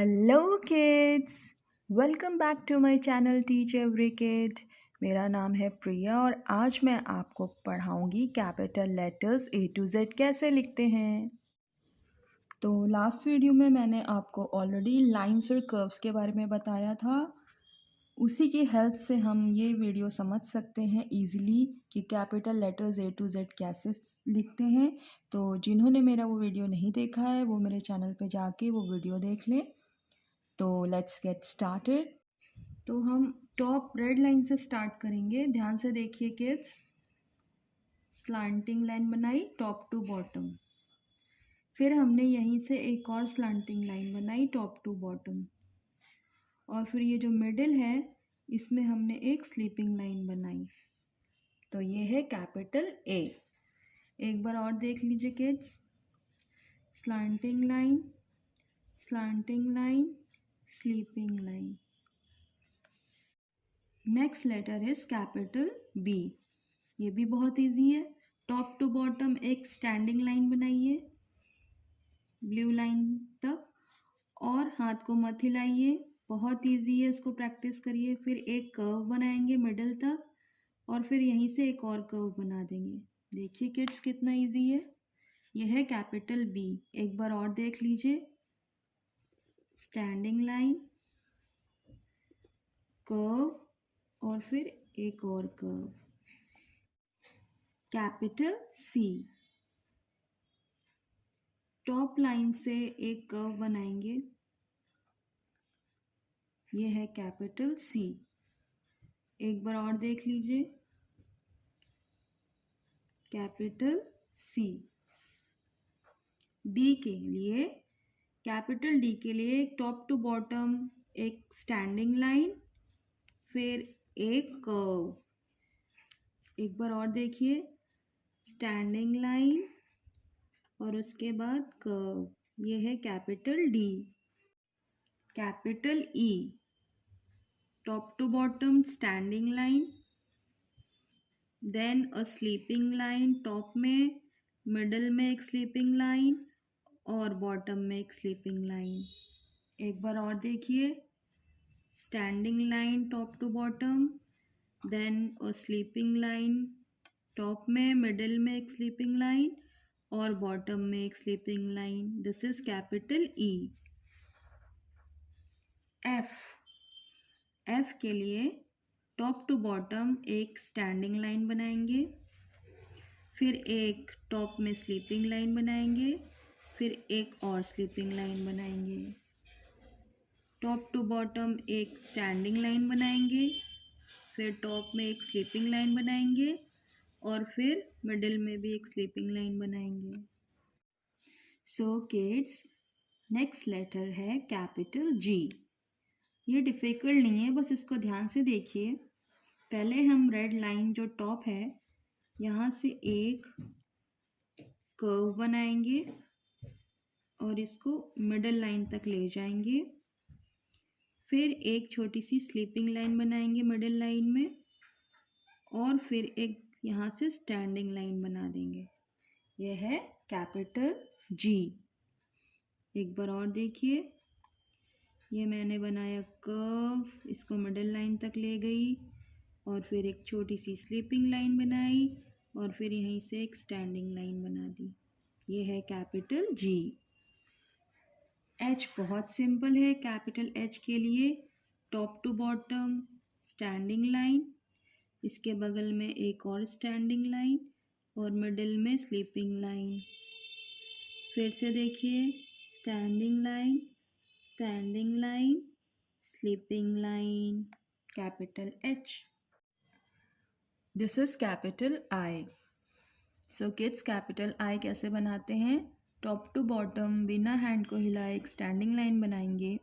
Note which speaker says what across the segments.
Speaker 1: Hello kids, welcome back to my channel teach every kid. मेरा नाम है प्रिया और आज मैं आपको पढ़ाऊंगी capital letters A to Z कैसे लिखते हैं। तो लास्ट वीडियो में मैंने आपको ऑलरेडी लाइंस और कर्व्स के बारे में बताया था। उसी की हेल्प से हम ये वीडियो समझ सकते हैं इजीली कि capital letters A to Z कैसे लिखते हैं। तो जिन्होंने मेरा वो वीडियो नहीं देखा है वो मेरे चैनल पे जाके वो वीडियो देख लें। तो लेट्स गेट स्टार्टेड। तो हम टॉप रेड लाइन से स्टार्ट करेंगे। ध्यान से देखिए किड्स, स्लांटिंग लाइन बनाई टॉप टू बॉटम। फिर हमने यहीं से एक और स्लांटिंग लाइन बनाई टॉप टू बॉटम। और फिर ये जो मिडिल है इसमें हमने एक स्लीपिंग लाइन बनाई। तो ये है कैपिटल ए। एक बार और देख लीजिए kids, slanting line, slanting line, sleeping line. Next letter is capital B. ये भी बहुत इजी है। टॉप टू बॉटम एक स्टैंडिंग लाइन बनाइए ब्लू लाइन तक और हाथ को मत हिलाइए। बहुत इजी है, इसको प्रैक्टिस करिए। फिर एक कर्व बनाएंगे मिडिल तक और फिर यहीं से एक और कर्व बना देंगे। देखिए किड्स कितना इजी है। यह है कैपिटल बी। एक बार और देख लीजिए, स्टैंडिंग लाइन, कर्व और फिर एक और curve. Capital C, top line से एक कर्व बनाएंगे। ये है कैपिटल सी। एक बार और देख लीजिए, कैपिटल सी। डी के लिए, कैपिटल डी के लिए एक टॉप टू बॉटम एक स्टैंडिंग लाइन, फिर एक कर्व। एक बार और देखिए, स्टैंडिंग लाइन और उसके बाद कर्व। ये है capital D. Capital E, top to bottom standing line, then a sleeping line top में, मिडल में एक स्लीपिंग लाइन और बॉटम में एक स्लीपिंग लाइन। एक बार और देखिए, standing line top to bottom, then a sleeping line top में, मिडल में एक स्लीपिंग लाइन और बॉटम में एक sleeping line. This is capital E. F, F के लिए टॉप टू बॉटम एक स्टैंडिंग लाइन बनाएंगे, फिर एक टॉप में स्लीपिंग लाइन बनाएंगे, फिर एक और स्लीपिंग लाइन बनाएंगे। टॉप टू बॉटम एक स्टैंडिंग लाइन बनाएंगे, फिर टॉप में एक स्लीपिंग लाइन बनाएंगे और फिर मिडिल में भी एक स्लीपिंग लाइन बनाएंगे। सो किड्स, नेक्स्ट लेटर है कैपिटल जी। ये डिफ़िकल्ट नहीं है, बस इसको ध्यान से देखिए। पहले हम रेड लाइन जो टॉप है यहाँ से एक कर्व बनाएंगे और इसको मिडल लाइन तक ले जाएंगे। फिर एक छोटी सी स्लीपिंग लाइन बनाएंगे मिडल लाइन में और फिर एक यहाँ से स्टैंडिंग लाइन बना देंगे। यह है कैपिटल जी। एक बार और देखिए, ये मैंने बनाया कर्व, इसको मिडल लाइन तक ले गई और फिर एक छोटी सी स्लीपिंग लाइन बनाई और फिर यहीं से एक स्टैंडिंग लाइन बना दी। ये है कैपिटल जी। एच बहुत सिंपल है। कैपिटल एच के लिए top to bottom standing line, इसके बगल में एक और स्टैंडिंग लाइन और मिडिल में स्लीपिंग लाइन। फिर से देखिए, standing line, standing line, sleeping line. Capital H. This is capital I. So kids, capital I कैसे बनाते हैं? टॉप टू बॉटम बिना हैंड को हिलाए एक स्टैंडिंग लाइन बनाएंगे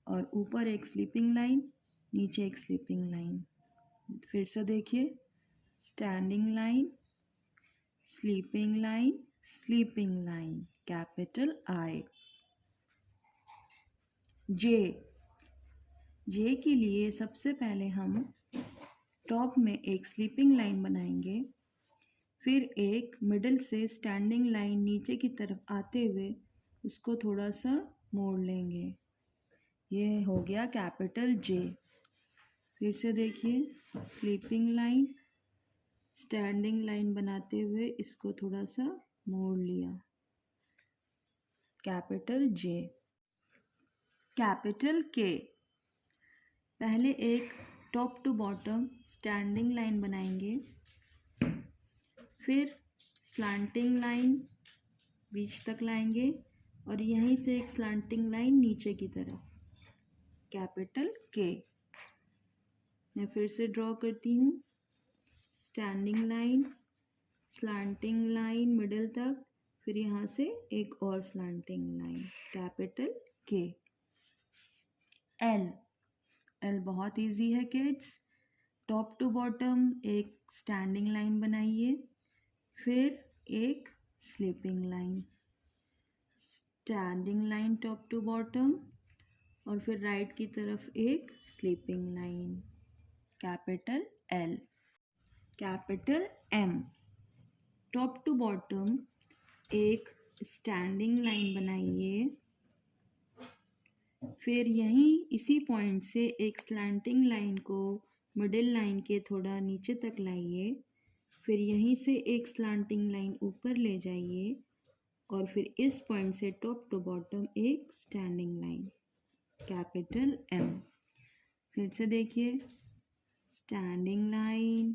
Speaker 1: और ऊपर एक स्लीपिंग लाइन, नीचे एक स्लीपिंग लाइन। फिर से देखिए, standing line, sleeping line, sleeping line. Capital I. J, J के लिए सबसे पहले हम टॉप में एक स्लीपिंग लाइन बनाएंगे, फिर एक मिडिल से स्टैंडिंग लाइन नीचे की तरफ आते हुए उसको थोड़ा सा मोड़ लेंगे। ये हो गया कैपिटल जे। फिर से देखिए, स्लीपिंग लाइन, स्टैंडिंग लाइन बनाते हुए इसको थोड़ा सा मोड़ लिया, कैपिटल जे। कैपिटल के, पहले एक top to bottom standing line बनाएंगे, फिर स्लांटिंग लाइन बीच तक लाएंगे और यहीं से एक स्लांटिंग लाइन नीचे की तरफ, कैपिटल के। मैं फिर से ड्रॉ करती हूँ, standing line, slanting line middle तक, फिर यहाँ से एक और slanting line, capital K. L, L बहुत इजी है किड्स। टॉप टू बॉटम एक स्टैंडिंग लाइन बनाइए, फिर एक sleeping line, standing line top to bottom, और फिर राइट की तरफ एक sleeping line, capital L. Capital M, top to bottom एक स्टैंडिंग लाइन बनाइए, फिर यहीं इसी पॉइंट से एक स्लैंटिंग लाइन को मिडिल लाइन के थोड़ा नीचे तक लाइए, फिर यहीं से एक स्लैंटिंग लाइन ऊपर ले जाइए और फिर इस पॉइंट से टॉप टू बॉटम एक स्टैंडिंग लाइन, कैपिटल एम। फिर से देखिए, standing line,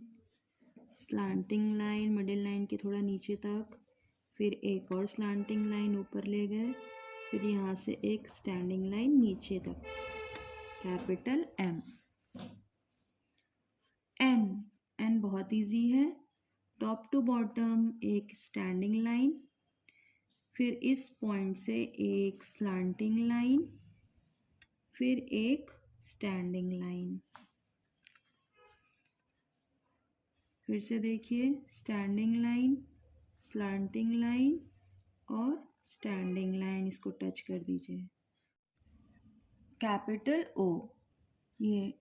Speaker 1: slanting line middle line के थोड़ा नीचे तक, फिर एक और स्लैंटिंग लाइन ऊपर ले गए, फिर यहाँ से एक स्टैंडिंग लाइन नीचे तक, कैपिटल एम। एन, एन बहुत इजी है। टॉप टू बॉटम एक स्टैंडिंग लाइन, फिर इस पॉइंट से एक स्लैंटिंग लाइन, फिर एक स्टैंडिंग लाइन। फिर से देखिए, स्टैंडिंग लाइन, स्लैंटिंग लाइन और स्टैंडिंग लाइन, इसको टच कर दीजिए, कैपिटल ओ। ये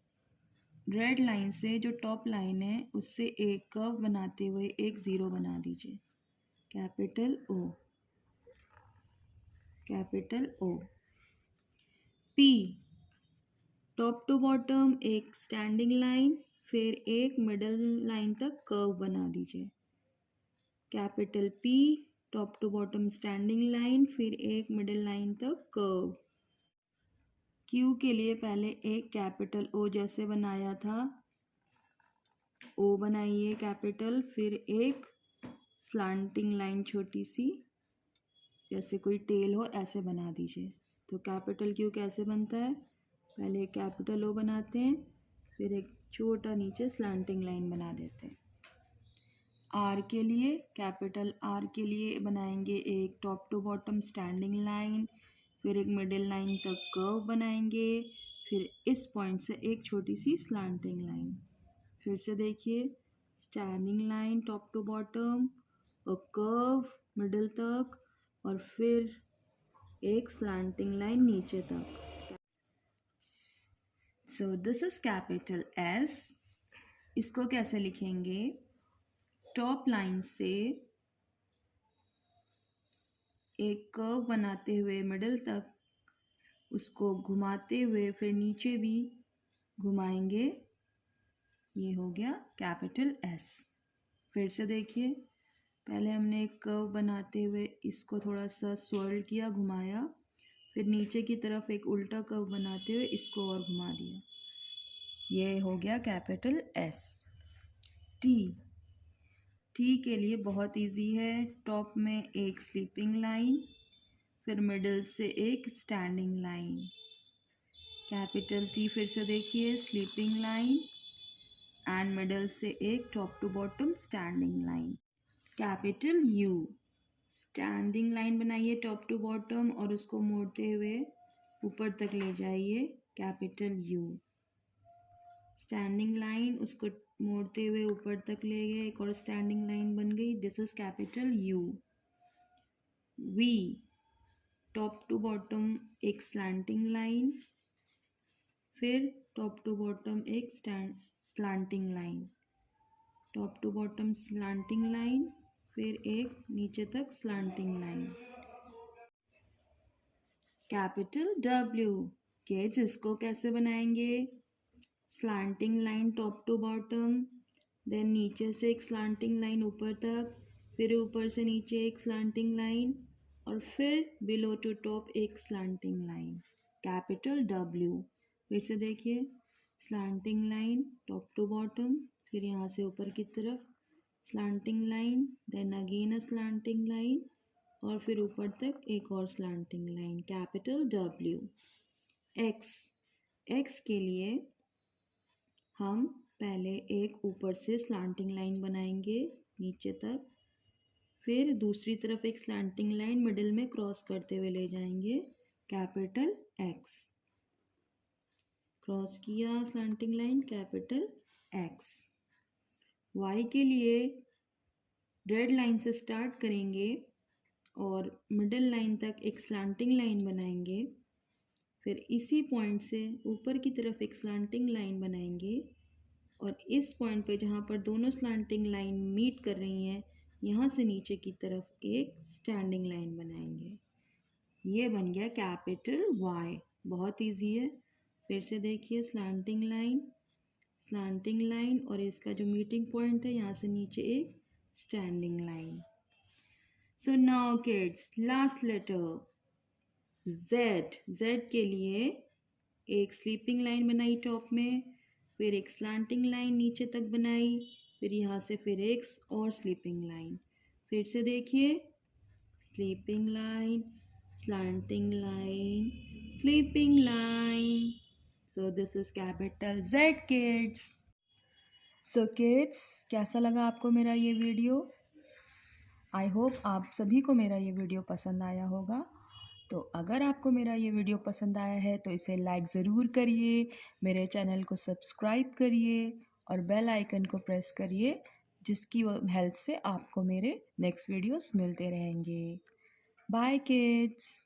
Speaker 1: रेड लाइन से जो टॉप लाइन है उससे एक कर्व बनाते हुए एक ज़ीरो बना दीजिए, capital O, capital O. P, top to bottom एक स्टैंडिंग लाइन, फिर एक मिडल लाइन तक कर्व बना दीजिए, capital P, top to bottom standing line, फिर एक मिडिल लाइन तक कर्व। क्यू के लिए पहले एक कैपिटल ओ जैसे बनाया था, ओ बनाइए कैपिटल, फिर एक स्लांटिंग लाइन छोटी सी, जैसे कोई टेल हो ऐसे बना दीजिए। तो कैपिटल क्यू कैसे बनता है, पहले एक कैपिटल ओ बनाते हैं, फिर एक छोटा नीचे स्लांटिंग लाइन बना देते हैं। आर के लिए, कैपिटल आर के लिए बनाएंगे एक top to bottom standing line, फिर एक मिडिल लाइन तक कर्व बनाएंगे, फिर इस पॉइंट से एक छोटी सी स्लैंटिंग लाइन। फिर से देखिए, standing line top to bottom और कर्व मिडिल तक और फिर एक स्लैंटिंग लाइन नीचे तक। So this is capital S. इसको कैसे लिखेंगे, टॉप लाइन से एक कर्व बनाते हुए मिडिल तक उसको घुमाते हुए फिर नीचे भी घुमाएंगे, ये हो गया कैपिटल एस। फिर से देखिए, पहले हमने एक कर्व बनाते हुए इसको थोड़ा सा स्वर्ल किया, घुमाया, फिर नीचे की तरफ एक उल्टा कर्व बनाते हुए इसको और घुमा दिया, ये हो गया कैपिटल एस। टी, टी के लिए बहुत इजी है, टॉप में एक स्लीपिंग लाइन, फिर मिडिल से एक स्टैंडिंग लाइन, कैपिटल टी। फिर से देखिए, स्लीपिंग लाइन एंड मिडिल से एक top to bottom standing line, capital U. Standing line बनाइए टॉप टू बॉटम और उसको मोड़ते हुए ऊपर तक ले जाइए, कैपिटल यू। स्टैंडिंग लाइन, उसको मोड़ते हुए ऊपर तक ले गए, एक और स्टैंडिंग लाइन बन गई, this is capital U. V, top to bottom एक स्लैंटिंग लाइन, फिर टॉप टू बॉटम एक slanting line, top to bottom slanting line, फिर एक नीचे तक slanting line, capital W. Kids इसको कैसे बनाएंगे? Slanting line top to bottom, then नीचे से एक स्लांटिंग लाइन ऊपर तक, फिर ऊपर से नीचे एक स्लांटिंग लाइन और फिर बिलो टू टॉप एक स्लांटिंग लाइन, कैपिटल डब्ल्यू। फिर से देखिए, slanting line top to bottom, फिर यहाँ से ऊपर की तरफ slanting line, then again a slanting line और फिर ऊपर तक एक और slanting line, capital W. X, X के लिए हम पहले एक ऊपर से स्लांटिंग लाइन बनाएंगे नीचे तक, फिर दूसरी तरफ एक स्लांटिंग लाइन मिडिल में क्रॉस करते हुए ले जाएंगे, कैपिटल एक्स। क्रॉस किया slanting line, capital X. Y के लिए रेड लाइन से स्टार्ट करेंगे और मिडिल लाइन तक एक स्लांटिंग लाइन बनाएंगे, फिर इसी पॉइंट से ऊपर की तरफ एक स्लांटिंग लाइन बनाएंगे और इस पॉइंट पे जहाँ पर दोनों स्लांटिंग लाइन मीट कर रही हैं, यहाँ से नीचे की तरफ एक स्टैंडिंग लाइन बनाएंगे। ये बन गया कैपिटल वाई। बहुत इजी है। फिर से देखिए, स्लांटिंग लाइन और इसका जो मीटिंग पॉइंट है यहाँ से नीचे एक standing line. So now kids, last letter Z. Z के लिए एक स्लीपिंग लाइन बनाई टॉप में, फिर एक स्लांटिंग लाइन नीचे तक बनाई, फिर यहाँ से फिर एक और स्लीपिंग लाइन। फिर से देखिए, sleeping line, slanting line, sleeping line. So this is capital Z kids. So kids, कैसा लगा आपको मेरा ये वीडियो? आई होप आप सभी को मेरा ये वीडियो पसंद आया होगा। तो अगर आपको मेरा ये वीडियो पसंद आया है तो इसे लाइक ज़रूर करिए, मेरे चैनल को सब्सक्राइब करिए और बेल आइकन को प्रेस करिए, जिसकी हेल्प से आपको मेरे नेक्स्ट वीडियोस मिलते रहेंगे। Bye kids.